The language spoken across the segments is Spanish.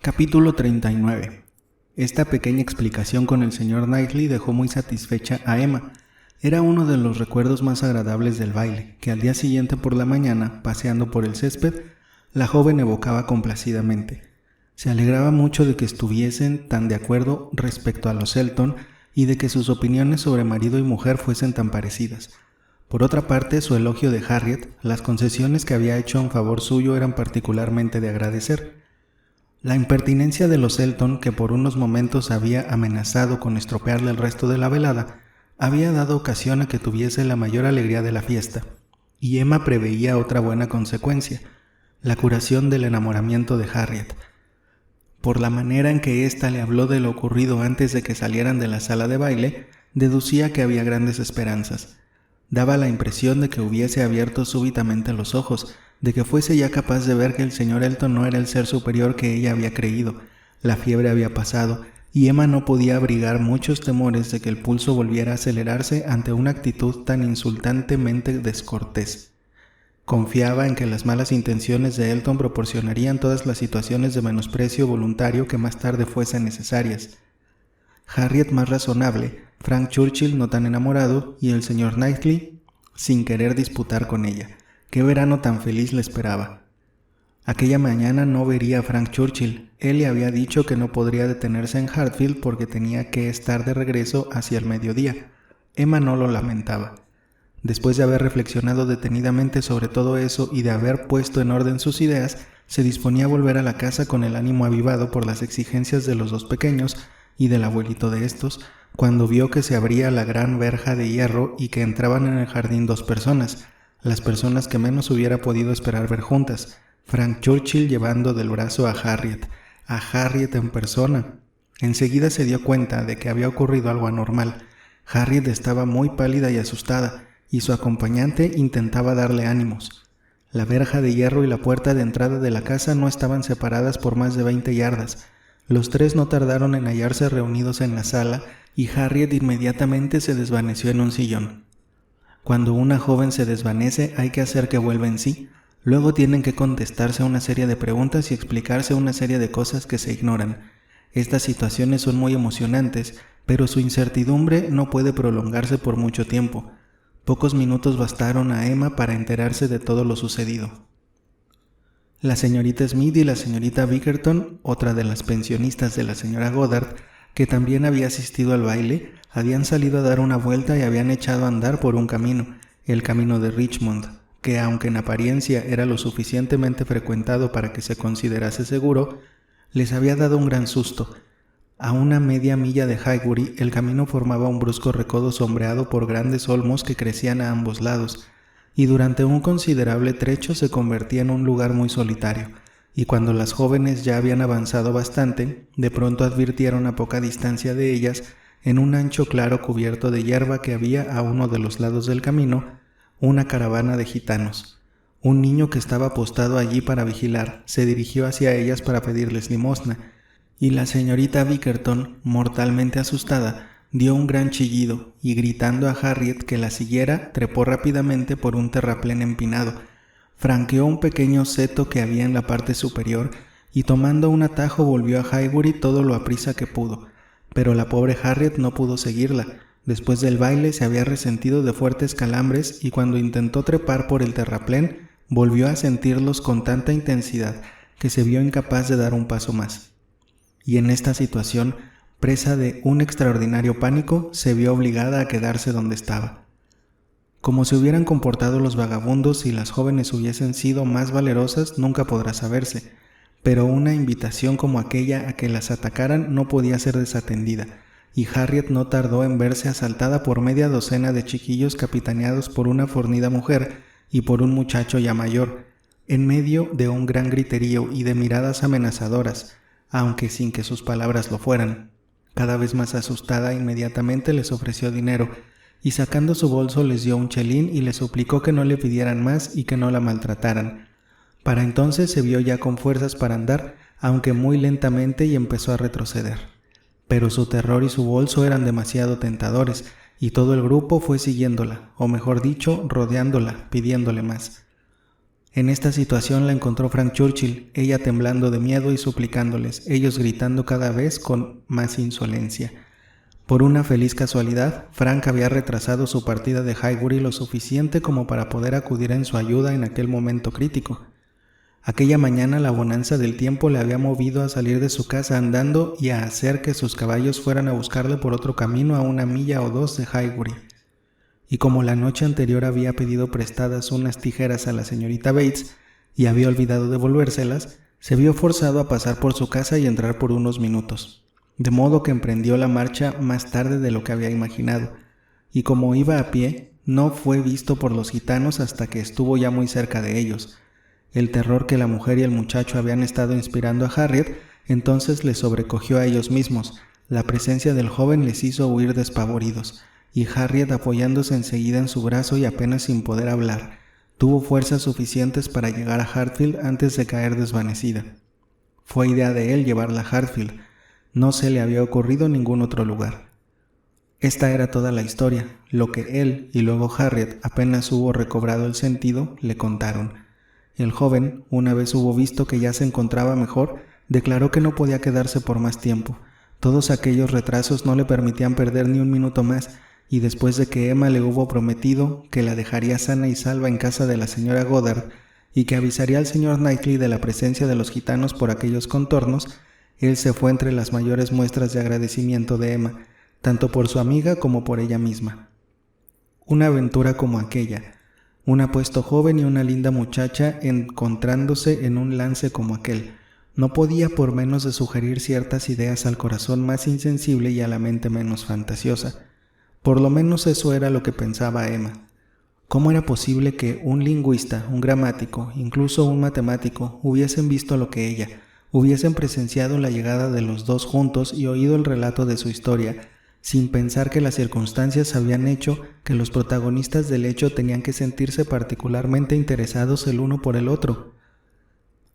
Capítulo 39. Esta pequeña explicación con el señor Knightley dejó muy satisfecha a Emma. Era uno de los recuerdos más agradables del baile, que al día siguiente por la mañana, paseando por el césped, la joven evocaba complacidamente. Se alegraba mucho de que estuviesen tan de acuerdo respecto a los Elton y de que sus opiniones sobre marido y mujer fuesen tan parecidas. Por otra parte, su elogio de Harriet, las concesiones que había hecho en favor suyo eran particularmente de agradecer. La impertinencia de los Elton, que por unos momentos había amenazado con estropearle el resto de la velada, había dado ocasión a que tuviese la mayor alegría de la fiesta, y Emma preveía otra buena consecuencia, la curación del enamoramiento de Harriet. Por la manera en que ésta le habló de lo ocurrido antes de que salieran de la sala de baile, deducía que había grandes esperanzas. Daba la impresión de que hubiese abierto súbitamente los ojos, de que fuese ya capaz de ver que el señor Elton no era el ser superior que ella había creído. La fiebre había pasado, y Emma no podía abrigar muchos temores de que el pulso volviera a acelerarse ante una actitud tan insultantemente descortés. Confiaba en que las malas intenciones de Elton proporcionarían todas las situaciones de menosprecio voluntario que más tarde fuesen necesarias. Harriet más razonable, Frank Churchill no tan enamorado y el señor Knightley sin querer disputar con ella. ¡Qué verano tan feliz le esperaba! Aquella mañana no vería a Frank Churchill. Él le había dicho que no podría detenerse en Hartfield porque tenía que estar de regreso hacia el mediodía. Emma no lo lamentaba. Después de haber reflexionado detenidamente sobre todo eso y de haber puesto en orden sus ideas, se disponía a volver a la casa con el ánimo avivado por las exigencias de los dos pequeños y del abuelito de estos, cuando vio que se abría la gran verja de hierro y que entraban en el jardín dos personas, las personas que menos hubiera podido esperar ver juntas, Frank Churchill llevando del brazo a Harriet en persona. Enseguida se dio cuenta de que había ocurrido algo anormal. Harriet estaba muy pálida y asustada, y su acompañante intentaba darle ánimos. La verja de hierro y la puerta de entrada de la casa no estaban separadas por más de 20 yardas. Los tres no tardaron en hallarse reunidos en la sala, y Harriet inmediatamente se desvaneció en un sillón. Cuando una joven se desvanece hay que hacer que vuelva en sí. Luego tienen que contestarse una serie de preguntas y explicarse una serie de cosas que se ignoran. Estas situaciones son muy emocionantes, pero su incertidumbre no puede prolongarse por mucho tiempo. Pocos minutos bastaron a Emma para enterarse de todo lo sucedido. La señorita Smith y la señorita Bickerton, otra de las pensionistas de la señora Goddard, que también había asistido al baile, habían salido a dar una vuelta y habían echado a andar por un camino, el camino de Richmond, que aunque en apariencia era lo suficientemente frecuentado para que se considerase seguro, les había dado un gran susto. A una media milla de Highbury el camino formaba un brusco recodo sombreado por grandes olmos que crecían a ambos lados, y durante un considerable trecho se convertía en un lugar muy solitario, y cuando las jóvenes ya habían avanzado bastante, de pronto advirtieron a poca distancia de ellas, en un ancho claro cubierto de hierba que había a uno de los lados del camino, una caravana de gitanos. Un niño que estaba apostado allí para vigilar se dirigió hacia ellas para pedirles limosna, y la señorita Bickerton, mortalmente asustada, dio un gran chillido y gritando a Harriet que la siguiera, trepó rápidamente por un terraplén empinado, franqueó un pequeño seto que había en la parte superior y tomando un atajo volvió a Highbury todo lo aprisa que pudo. Pero la pobre Harriet no pudo seguirla. Después del baile se había resentido de fuertes calambres y cuando intentó trepar por el terraplén, volvió a sentirlos con tanta intensidad que se vio incapaz de dar un paso más. Y en esta situación, presa de un extraordinario pánico, se vio obligada a quedarse donde estaba. Cómo se hubieran comportado los vagabundos si las jóvenes hubiesen sido más valerosas nunca podrá saberse, pero una invitación como aquella a que las atacaran no podía ser desatendida, y Harriet no tardó en verse asaltada por media docena de chiquillos capitaneados por una fornida mujer y por un muchacho ya mayor, en medio de un gran griterío y de miradas amenazadoras, aunque sin que sus palabras lo fueran. Cada vez más asustada, inmediatamente les ofreció dinero, y sacando su bolso les dio un chelín y les suplicó que no le pidieran más y que no la maltrataran. Para entonces se vio ya con fuerzas para andar, aunque muy lentamente, y empezó a retroceder. Pero su terror y su bolso eran demasiado tentadores, y todo el grupo fue siguiéndola, o mejor dicho, rodeándola, pidiéndole más. En esta situación la encontró Frank Churchill, ella temblando de miedo y suplicándoles, ellos gritando cada vez con más insolencia. Por una feliz casualidad, Frank había retrasado su partida de Highbury lo suficiente como para poder acudir en su ayuda en aquel momento crítico. Aquella mañana la bonanza del tiempo le había movido a salir de su casa andando y a hacer que sus caballos fueran a buscarle por otro camino a 1 milla o 2 de Highbury. Y como la noche anterior había pedido prestadas unas tijeras a la señorita Bates y había olvidado devolvérselas, se vio forzado a pasar por su casa y entrar por unos minutos. De modo que emprendió la marcha más tarde de lo que había imaginado, y como iba a pie, no fue visto por los gitanos hasta que estuvo ya muy cerca de ellos. El terror que la mujer y el muchacho habían estado inspirando a Harriet entonces les sobrecogió a ellos mismos. La presencia del joven les hizo huir despavoridos, y Harriet, apoyándose enseguida en su brazo y apenas sin poder hablar, tuvo fuerzas suficientes para llegar a Hartfield antes de caer desvanecida. Fue idea de él llevarla a Hartfield. No se le había ocurrido ningún otro lugar. Esta era toda la historia, lo que él y luego Harriet, apenas hubo recobrado el sentido, le contaron. El joven, una vez hubo visto que ya se encontraba mejor, declaró que no podía quedarse por más tiempo. Todos aquellos retrasos no le permitían perder ni un minuto más, y después de que Emma le hubo prometido que la dejaría sana y salva en casa de la señora Goddard y que avisaría al señor Knightley de la presencia de los gitanos por aquellos contornos, él se fue entre las mayores muestras de agradecimiento de Emma, tanto por su amiga como por ella misma. Una aventura como aquella, un apuesto joven y una linda muchacha encontrándose en un lance como aquel, no podía por menos de sugerir ciertas ideas al corazón más insensible y a la mente menos fantasiosa. Por lo menos eso era lo que pensaba Emma. ¿Cómo era posible que un lingüista, un gramático, incluso un matemático, hubiesen visto lo que ella, hubiesen presenciado la llegada de los dos juntos y oído el relato de su historia, sin pensar que las circunstancias habían hecho que los protagonistas del hecho tenían que sentirse particularmente interesados el uno por el otro?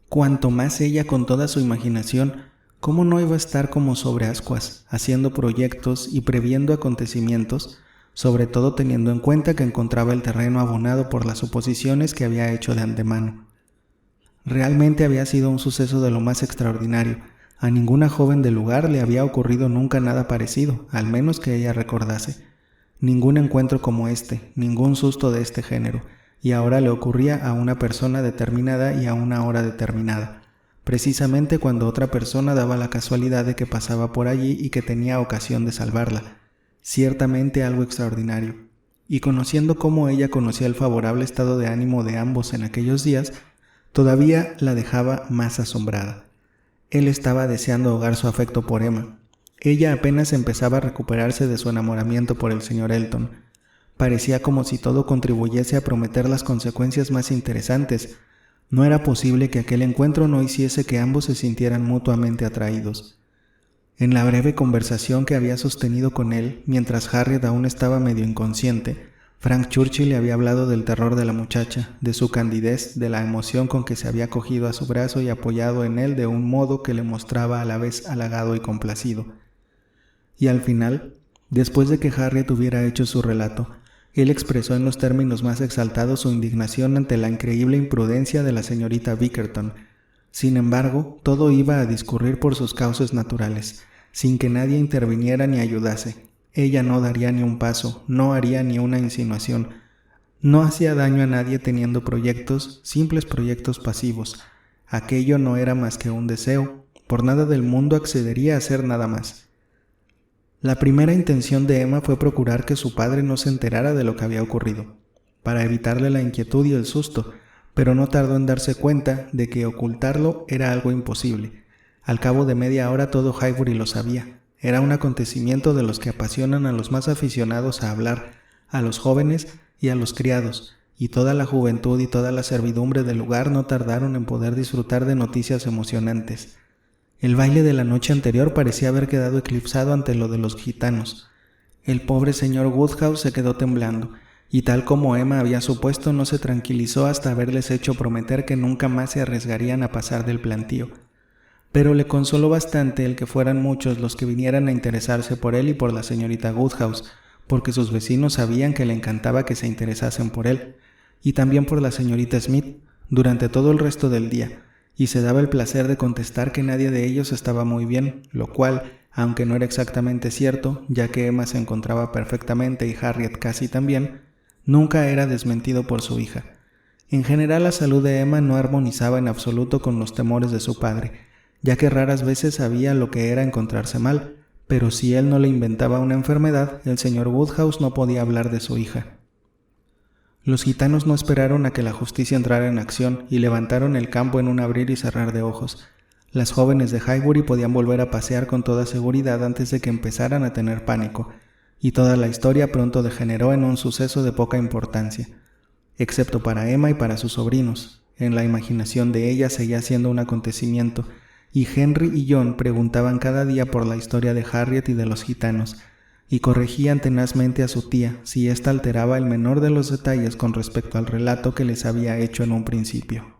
Cuanto más ella con toda su imaginación, ¿cómo no iba a estar como sobre ascuas, haciendo proyectos y previendo acontecimientos, sobre todo teniendo en cuenta que encontraba el terreno abonado por las suposiciones que había hecho de antemano? Realmente había sido un suceso de lo más extraordinario. A ninguna joven del lugar le había ocurrido nunca nada parecido, al menos que ella recordase. Ningún encuentro como este, ningún susto de este género, y ahora le ocurría a una persona determinada y a una hora determinada, precisamente cuando otra persona daba la casualidad de que pasaba por allí y que tenía ocasión de salvarla. Ciertamente algo extraordinario. Y conociendo cómo ella conocía el favorable estado de ánimo de ambos en aquellos días, todavía la dejaba más asombrada. Él estaba deseando ahogar su afecto por Emma. Ella apenas empezaba a recuperarse de su enamoramiento por el señor Elton. Parecía como si todo contribuyese a prometer las consecuencias más interesantes. No era posible que aquel encuentro no hiciese que ambos se sintieran mutuamente atraídos. En la breve conversación que había sostenido con él, mientras Harriet aún estaba medio inconsciente, Frank Churchill le había hablado del terror de la muchacha, de su candidez, de la emoción con que se había cogido a su brazo y apoyado en él de un modo que le mostraba a la vez halagado y complacido. Y al final, después de que Harriet hubiera hecho su relato, él expresó en los términos más exaltados su indignación ante la increíble imprudencia de la señorita Bickerton. Sin embargo, todo iba a discurrir por sus cauces naturales, sin que nadie interviniera ni ayudase. Ella no daría ni un paso, no haría ni una insinuación. No hacía daño a nadie teniendo proyectos, simples proyectos pasivos. Aquello no era más que un deseo. Por nada del mundo accedería a hacer nada más. La primera intención de Emma fue procurar que su padre no se enterara de lo que había ocurrido, para evitarle la inquietud y el susto, pero no tardó en darse cuenta de que ocultarlo era algo imposible. Al cabo de media hora todo Highbury lo sabía. Era un acontecimiento de los que apasionan a los más aficionados a hablar, a los jóvenes y a los criados, y toda la juventud y toda la servidumbre del lugar no tardaron en poder disfrutar de noticias emocionantes. El baile de la noche anterior parecía haber quedado eclipsado ante lo de los gitanos. El pobre señor Woodhouse se quedó temblando, y tal como Emma había supuesto, no se tranquilizó hasta haberles hecho prometer que nunca más se arriesgarían a pasar del plantío. Pero le consoló bastante el que fueran muchos los que vinieran a interesarse por él y por la señorita Woodhouse, porque sus vecinos sabían que le encantaba que se interesasen por él, y también por la señorita Smith, durante todo el resto del día, y se daba el placer de contestar que nadie de ellos estaba muy bien, lo cual, aunque no era exactamente cierto, ya que Emma se encontraba perfectamente y Harriet casi también, nunca era desmentido por su hija. En general, la salud de Emma no armonizaba en absoluto con los temores de su padre, ya que raras veces sabía lo que era encontrarse mal, pero si él no le inventaba una enfermedad, el señor Woodhouse no podía hablar de su hija. Los gitanos no esperaron a que la justicia entrara en acción y levantaron el campo en un abrir y cerrar de ojos. Las jóvenes de Highbury podían volver a pasear con toda seguridad antes de que empezaran a tener pánico, y toda la historia pronto degeneró en un suceso de poca importancia, excepto para Emma y para sus sobrinos. En la imaginación de ella seguía siendo un acontecimiento, y Henry y John preguntaban cada día por la historia de Harriet y de los gitanos, y corregían tenazmente a su tía si ésta alteraba el menor de los detalles con respecto al relato que les había hecho en un principio.